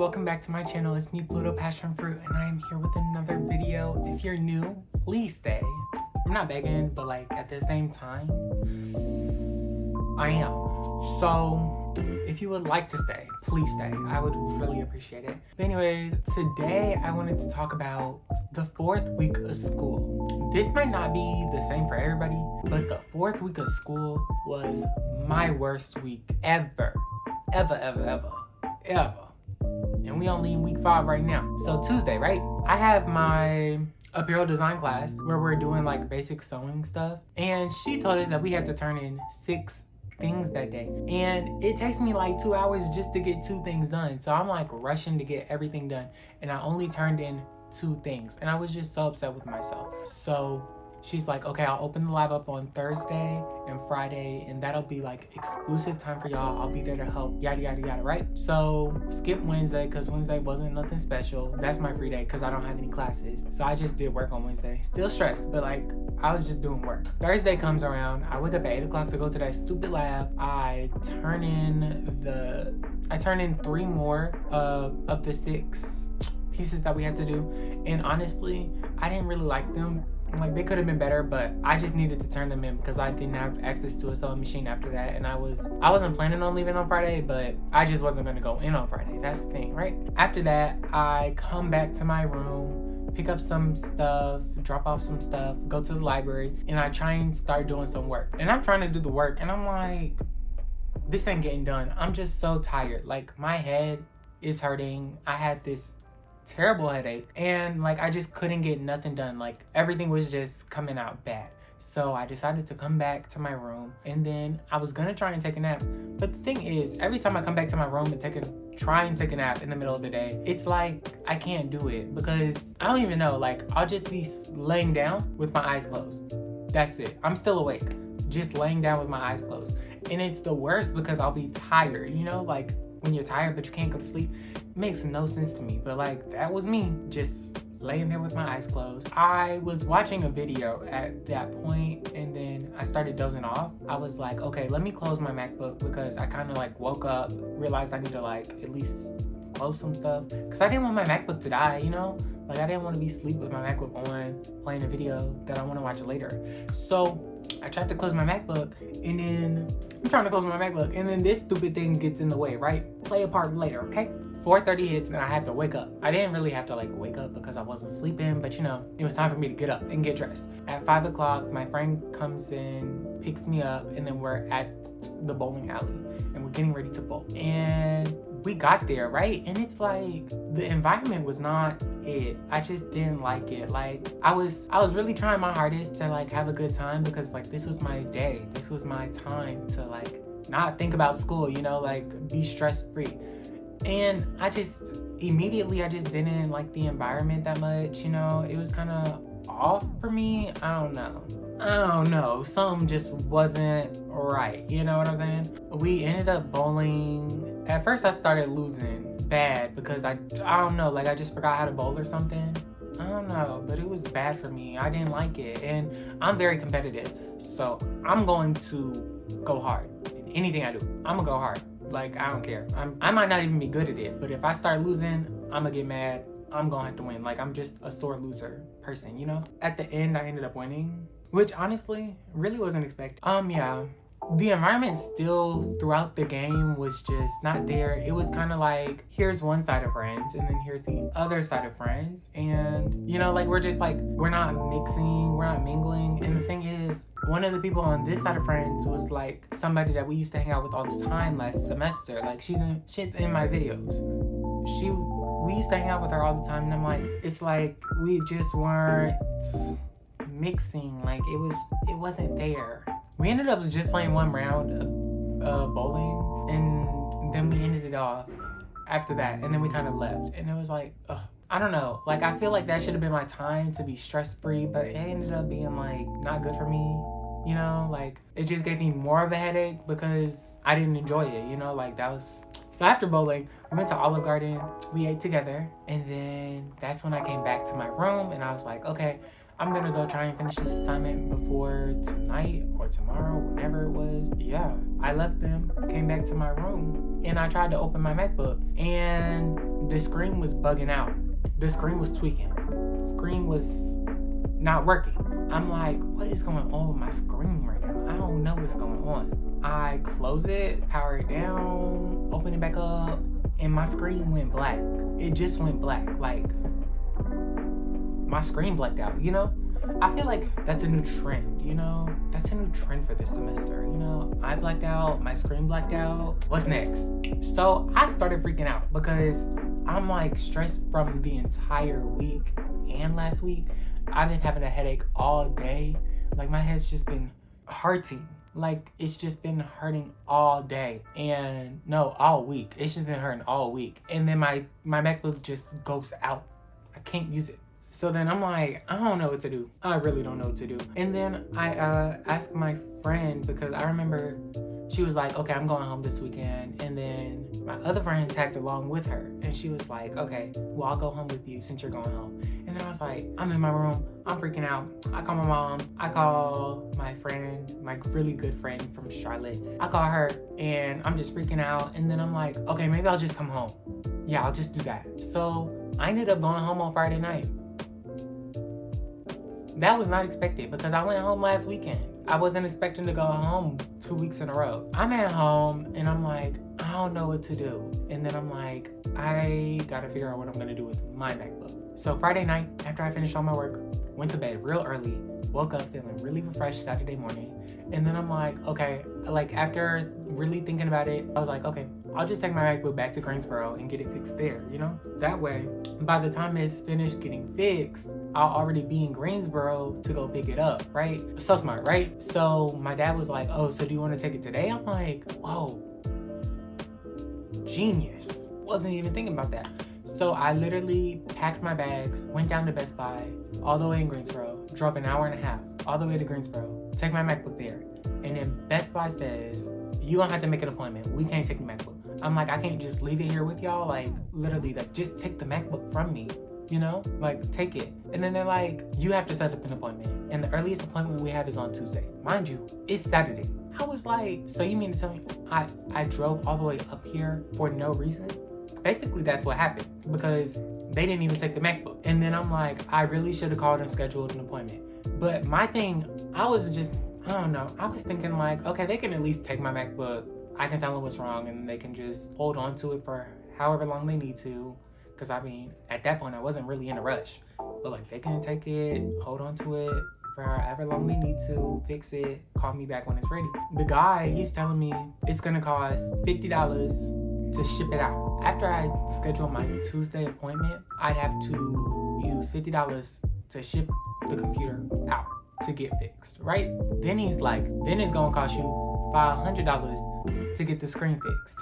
welcome back to my channel. It's me, Pluto Passion Fruit, and I am here with another video. If you're new, please stay. I'm not begging, but like at the same time, I am. So if you would like to stay, please stay. I would really appreciate it. But anyways, today I wanted to talk about the 4th week of school. This might not be the same for everybody, but the 4th week of school was my worst week ever. Ever. And we only in week 5 right now. So Tuesday, right? I have my apparel design class where we're doing like basic sewing stuff. And she told us that we had to turn in 6 things that day. And it takes me like 2 hours just to get 2 things done. So I'm like rushing to get everything done. And I only turned in 2 things. And I was just so upset with myself. So she's like, okay, I'll open the lab up on Thursday and Friday, and that'll be like exclusive time for y'all. I'll be there to help, yada, yada, yada, right? So skip Wednesday, because Wednesday wasn't nothing special. That's my free day, because I don't have any classes. So I just did work on Wednesday. Still stressed, but like, I was just doing work. Thursday comes around, I wake up at 8 o'clock to go to that stupid lab. I turn in 3 more of the 6 pieces that we had to do. And honestly, I didn't really like them. Like, they could have been better, but I just needed to turn them in because I didn't have access to a sewing machine after that. And I wasn't planning on leaving on Friday, but I just wasn't gonna go in on Friday. That's the thing, right? After that, I come back to my room, pick up some stuff, drop off some stuff, go to the library, and I try and start doing some work. And I'm trying to do the work, and I'm like, this ain't getting done. I'm just so tired. Like, my head is hurting. I had this terrible headache, and like I just couldn't get nothing done. Like, everything was just coming out bad. So I decided to come back to my room, and then I was gonna try and take a nap. But the thing is, every time I come back to my room and try and take a nap in the middle of the day, it's like I can't do it because I don't even know, like I'll just be laying down with my eyes closed. That's it. I'm still awake, just laying down with my eyes closed. And it's the worst because I'll be tired, you know, like when you're tired but you can't go to sleep. It makes no sense to me, but like that was me, just laying there with my eyes closed. I was watching a video at that point, and then I started dozing off. I was like, okay, let me close my MacBook because I kind of like woke up, realized I need to like at least close some stuff because I didn't want my MacBook to die, you know? Like, I didn't want to be asleep with my MacBook on, playing a video that I want to watch later. So I tried to close my MacBook, and then I'm trying to close my MacBook, and then this stupid thing gets in the way, right? Play a part later, okay? 4:30 hits, and I had to wake up. I didn't really have to like wake up because I wasn't sleeping, but you know, it was time for me to get up and get dressed. At 5 o'clock, my friend comes in, picks me up, and then we're at the bowling alley, and we're getting ready to bowl. And we got there, right? And it's like, the environment was not it. I just didn't like it. Like, I was really trying my hardest to like have a good time because like this was my day. This was my time to like not think about school, you know, like be stress-free. And I just didn't like the environment that much, you know? It was kind of off for me. I don't know. Something just wasn't right. You know what I'm saying? We ended up bowling. At first I started losing bad because I don't know, like I just forgot how to bowl or something. I don't know, but it was bad for me. I didn't like it. And I'm very competitive. So I'm going to go hard in anything I do. I'm gonna go hard. Like, I don't care. I might not even be good at it, but if I start losing, I'm gonna get mad. I'm gonna have to win. Like, I'm just a sore loser person, you know? At the end, I ended up winning, which honestly really wasn't expected. Yeah. The environment still throughout the game was just not there. It was kind of like, here's one side of friends, and then here's the other side of friends. And, you know, like, we're just like, we're not mixing, we're not mingling. And the thing is, one of the people on this side of friends was like somebody that we used to hang out with all the time last semester. Like, she's in my videos. We used to hang out with her all the time, and I'm like, it's like we just weren't mixing. Like, it wasn't there. We ended up just playing 1 round of bowling, and then we ended it off after that, and then we kind of left. And it was like, ugh, I don't know. Like, I feel like that should have been my time to be stress-free, but it ended up being like not good for me, you know? Like, it just gave me more of a headache because I didn't enjoy it, you know? Like, that was... So after bowling, we went to Olive Garden, we ate together, and then that's when I came back to my room, and I was like, okay, I'm gonna go try and finish this assignment before tonight or tomorrow, whenever it was. Yeah, I left them, came back to my room, and I tried to open my MacBook. And the screen was bugging out. The screen was tweaking. The screen was not working. I'm like, what is going on with my screen right now? I don't know what's going on. I close it, power it down, open it back up, and my screen went black. It just went black. Like, my screen blacked out, you know? I feel like that's a new trend, you know? That's a new trend for this semester, you know? I blacked out, my screen blacked out. What's next? So I started freaking out because I'm like stressed from the entire week and last week. I've been having a headache all day. Like, my head's just been hurting. Like, it's just been hurting all day. And no, all week. It's just been hurting all week. And then my MacBook just goes out. I can't use it. So then I'm like, I don't know what to do. I really don't know what to do. And then I asked my friend, because I remember she was like, okay, I'm going home this weekend. And then my other friend tagged along with her. And she was like, okay, well, I'll go home with you since you're going home. And then I was like, I'm in my room. I'm freaking out. I call my mom. I call my friend, my really good friend from Charlotte. I call her and I'm just freaking out. And then I'm like, okay, maybe I'll just come home. Yeah, I'll just do that. So I ended up going home on Friday night. That was not expected because I went home last weekend. I wasn't expecting to go home 2 weeks in a row. I'm at home and I'm like, I don't know what to do. And then I'm like, I gotta figure out what I'm gonna do with my MacBook. So Friday night, after I finished all my work, went to bed real early, woke up feeling really refreshed Saturday morning. And then I'm like, okay, like after really thinking about it, I was like, okay, I'll just take my MacBook back to Greensboro and get it fixed there, you know? That way, by the time it's finished getting fixed, I'll already be in Greensboro to go pick it up, right? So smart, right? So my dad was like, oh, so do you want to take it today? I'm like, whoa, genius. Wasn't even thinking about that. So I literally packed my bags, went down to Best Buy, all the way in Greensboro, drove an hour and a half, all the way to Greensboro, take my MacBook there. And then Best Buy says, you don't have to make an appointment. We can't take the MacBook. I'm like, I can't just leave it here with y'all. Like, literally, like, just take the MacBook from me, you know? Like, take it. And then they're like, you have to set up an appointment. And the earliest appointment we have is on Tuesday. Mind you, it's Saturday. I was like, so you mean to tell me I drove all the way up here for no reason? Basically, that's what happened because they didn't even take the MacBook. And then I'm like, I really should have called and scheduled an appointment. But my thing, I was thinking like, okay, they can at least take my MacBook. I can tell them what's wrong and they can just hold on to it for however long they need to. Because I mean, at that point, I wasn't really in a rush. But like, they can take it, hold on to it for however long they need to, fix it, call me back when it's ready. The guy, he's telling me it's gonna cost $50 to ship it out. After I schedule my Tuesday appointment, I'd have to use $50 to ship the computer out to get fixed, right? Then he's like, then it's gonna cost you $500 to get the screen fixed.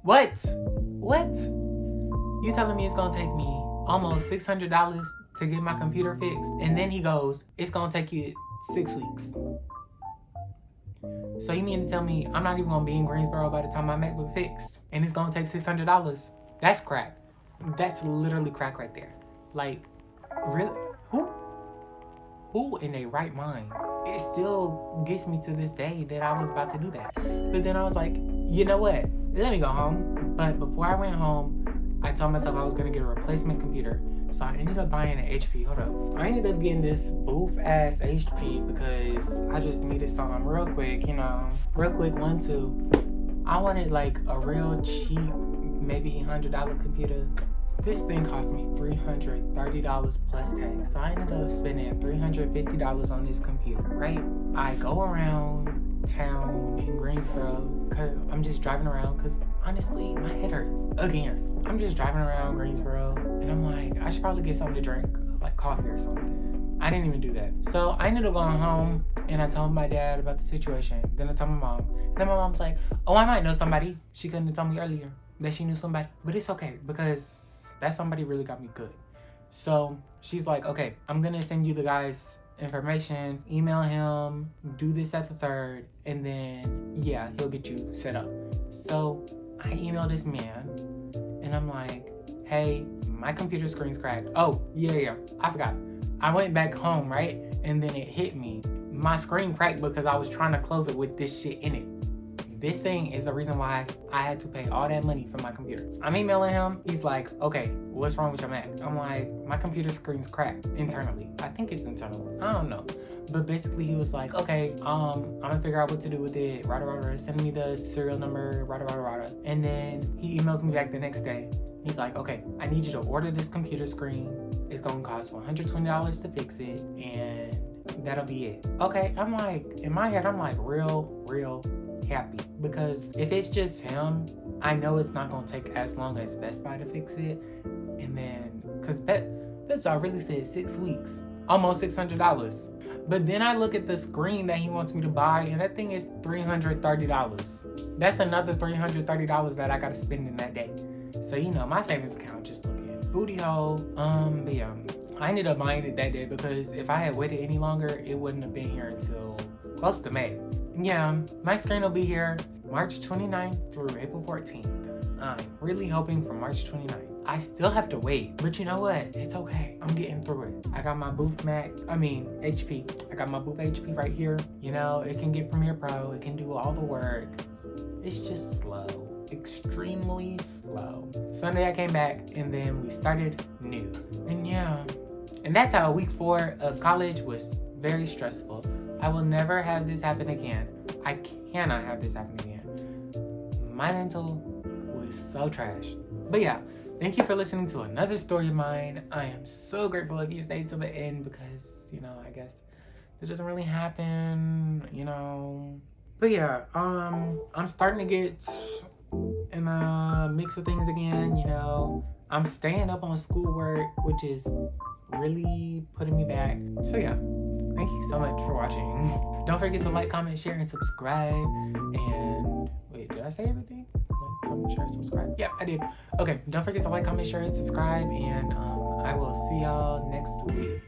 What? You telling me it's gonna take me almost $600 to get my computer fixed? And then he goes, it's gonna take you 6 weeks. So you mean to tell me I'm not even gonna be in Greensboro by the time my MacBook fixed? And it's gonna take $600? That's crack. That's literally crack right there. Like, really? Who in their right mind? It still gets me to this day that I was about to do that. But then I was like, you know what? Let me go home. But before I went home, I told myself I was gonna get a replacement computer. So I ended up buying an HP. Hold up. I ended up getting this boof ass HP because I just needed something real quick, you know. Real quick, 1, 2. I wanted like a real cheap, maybe $100 computer. This thing cost me $330 plus tax. So I ended up spending $350 on this computer, right? I go around town in Greensboro because I'm just driving around because honestly, my head hurts again. I'm just driving around Greensboro and I'm like, I should probably get something to drink, like coffee or something. I didn't even do that. So I ended up going home and I told my dad about the situation. Then I told my mom. Then my mom's like, oh, I might know somebody. She couldn't have told me earlier that she knew somebody. But it's okay because that somebody really got me good. So she's like, okay, I'm gonna send you the guy's information, email him, do this at the 3rd, and then yeah, he'll get you set up. So I emailed this man and I'm like, hey, my computer screen's cracked. Oh, yeah, I forgot. I went back home, right? And then it hit me. My screen cracked because I was trying to close it with this shit in it. This thing is the reason why I had to pay all that money for my computer. I'm emailing him. He's like, okay, what's wrong with your Mac? I'm like, my computer screen's cracked internally. I think it's internal. I don't know. But basically he was like, okay, I'm gonna figure out what to do with it. Send me the serial number, And then he emails me back the next day. He's like, okay, I need you to order this computer screen. It's gonna cost $120 to fix it, and that'll be it. Okay, I'm like, in my head, I'm like real happy, because if it's just him, I know it's not gonna take as long as Best Buy to fix it. And then, cause Best Buy really said 6 weeks, almost $600. But then I look at the screen that he wants me to buy, and that thing is $330. That's another $330 that I gotta spend in that day. So, you know, my savings account just looking booty hole. But yeah, I ended up buying it that day, because if I had waited any longer, it wouldn't have been here until close to May. Yeah, my screen will be here March 29th through April 14th. I'm really hoping for March 29th. I still have to wait, but you know what? It's okay. I'm getting through it. I got my Booth HP. I got my Booth HP right here. You know, it can get Premiere Pro. It can do all the work. It's just slow. Extremely slow. Sunday I came back, and then we started new. And yeah, and that's how week 4 of college was very stressful. I will never have this happen again. I cannot have this happen again. My mental was so trash. But yeah, thank you for listening to another story of mine. I am so grateful if you stayed to the end, because, you know, I guess it doesn't really happen, you know. But yeah, I'm starting to get in the mix of things again, you know. I'm staying up on schoolwork, which is really putting me back. So yeah, thank you so much for watching. Don't forget to like, comment, share, and subscribe. And wait, did I say everything? Like, comment, share, subscribe. Yep, I did. Okay, don't forget to like, comment, share, and subscribe. And I will see y'all next week.